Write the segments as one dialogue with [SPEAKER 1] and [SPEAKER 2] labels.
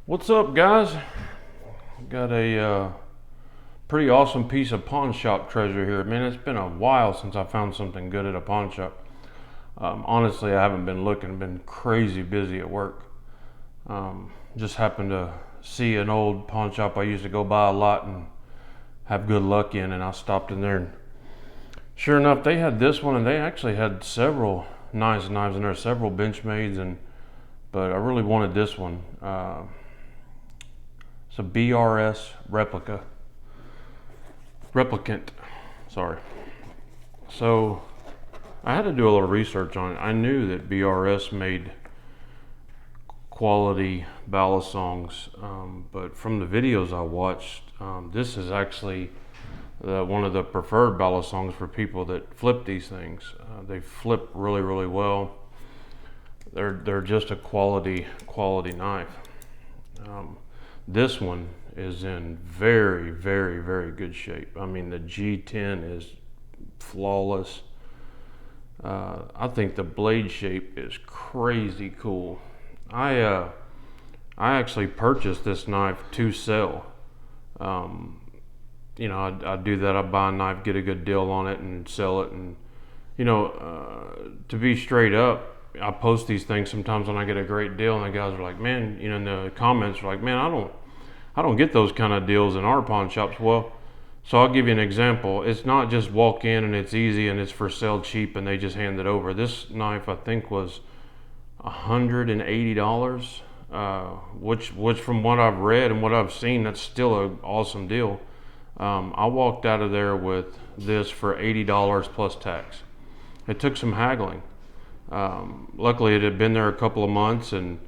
[SPEAKER 1] What's up, guys? Got a pretty awesome piece of pawn shop treasure here. Man, it's been a while since I found something good at a pawn shop. Honestly, I haven't been looking, been crazy busy at work. Just happened to see an old pawn shop I used to go by a lot and have good luck in, and I stopped in there, and sure enough, they had this one, and they actually had several nice knives in there, several Benchmades, but I really wanted this one. It's a BRS Replicant. Sorry. So I had to do a little research on it. I knew that BRS made quality balisongs, but from the videos I watched, this is actually one of the preferred balisongs for people that flip these things. They flip really, really well. They're just a quality knife. This one is in very, very, very good shape. I mean, the G10 is flawless. I think the blade shape is crazy cool. I actually purchased this knife to sell. I do that. I buy a knife, get a good deal on it, and sell it. And to be straight up, I post these things sometimes when I get a great deal, and the guys are like, "Man," in the comments are like, "Man, I don't get those kind of deals in our pawn shops." Well, so I'll give you an example. It's not just walk in and it's easy and it's for sale cheap and they just hand it over. This knife I think was $180, which from what I've read and what I've seen, that's still an awesome deal. I walked out of there with this for $80 plus tax. It took some haggling. Luckily it had been there a couple of months, and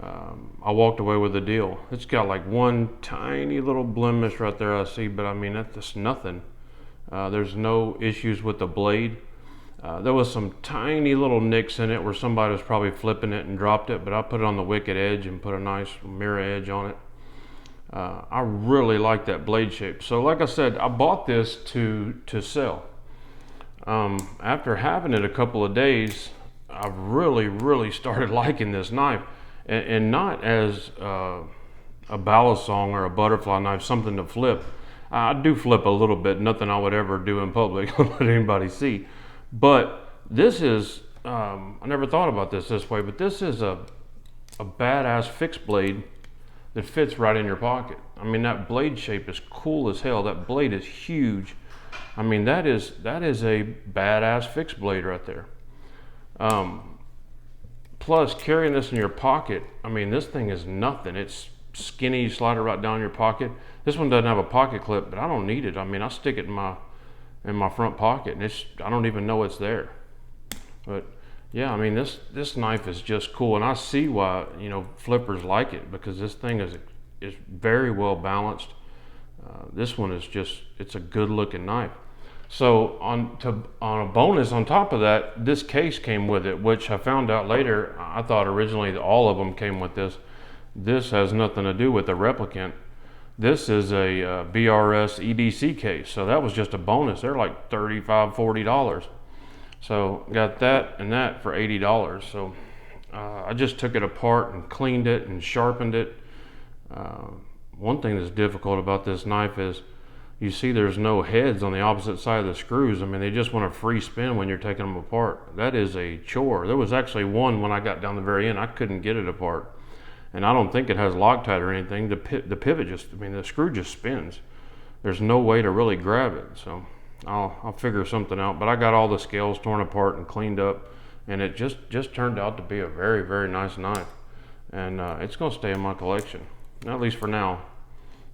[SPEAKER 1] I walked away with a deal. It's got like one tiny little blemish right there I see, but I mean, that's just nothing. There's no issues with the blade. There was some tiny little nicks in it where somebody was probably flipping it and dropped it, but I put it on the wicked edge and put a nice mirror edge on it. I really like that blade shape. So like I said, I bought this to sell. After having it a couple of days, I've really started liking this knife, and not as a balisong or a butterfly knife, something to flip. I do flip a little bit, nothing I would ever do in public let anybody see. But this is, I never thought about this way, but this is a badass fixed blade that fits right in your pocket. I mean, that blade shape is cool as hell. That blade is huge. I mean, that is a badass fixed blade right there. Plus, carrying this in your pocket, I mean, this thing is nothing. It's skinny, you slide it right down your pocket. This one doesn't have a pocket clip, but I don't need it. I mean, I stick it in my front pocket, and I don't even know it's there. But yeah, I mean, this knife is just cool, and I see why flippers like it, because this thing is very well balanced. This one is it's a good looking knife. So on a bonus on top of that, this case came with it, which I found out later. I thought originally that all of them came with this. This has nothing to do with the Replicant. This is a BRS EDC case, so that was just a bonus. They're like $35, $40. So got that and that for $80. So I just took it apart and cleaned it and sharpened it. One thing that's difficult about this knife is, you see there's no heads on the opposite side of the screws. I mean, they just want a free spin when you're taking them apart. That is a chore. There was actually one when I got down the very end, I couldn't get it apart. And I don't think it has Loctite or anything. The pivot the screw just spins. There's no way to really grab it. So I'll figure something out. But I got all the scales torn apart and cleaned up, and it just turned out to be a very, very nice knife. And it's gonna stay in my collection, at least for now.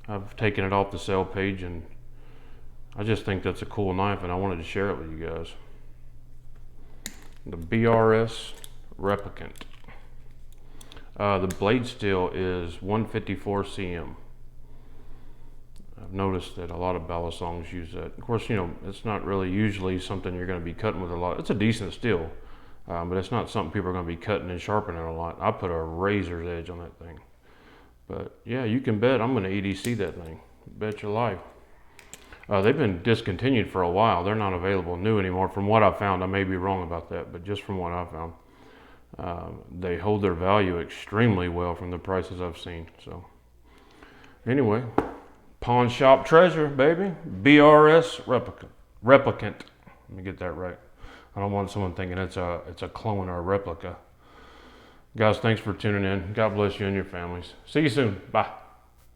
[SPEAKER 1] I've taken it off the sale page, and I just think that's a cool knife, and I wanted to share it with you guys. The BRS Replicant. The blade steel is 154 cm. I've noticed that a lot of balisongs use that. Of course, it's not really usually something you're going to be cutting with a lot. It's a decent steel, but it's not something people are going to be cutting and sharpening a lot. I put a razor's edge on that thing. But yeah, you can bet I'm going to EDC that thing. Bet your life. They've been discontinued for a while. They're not available new anymore. From what I found, I may be wrong about that, but just from what I found. They hold their value extremely well from the prices I've seen. So anyway, pawn shop treasure, baby. BRS Replicant. Let me get that right. I don't want someone thinking it's a clone or a replica. Guys, thanks for tuning in. God bless you and your families. See you soon. Bye.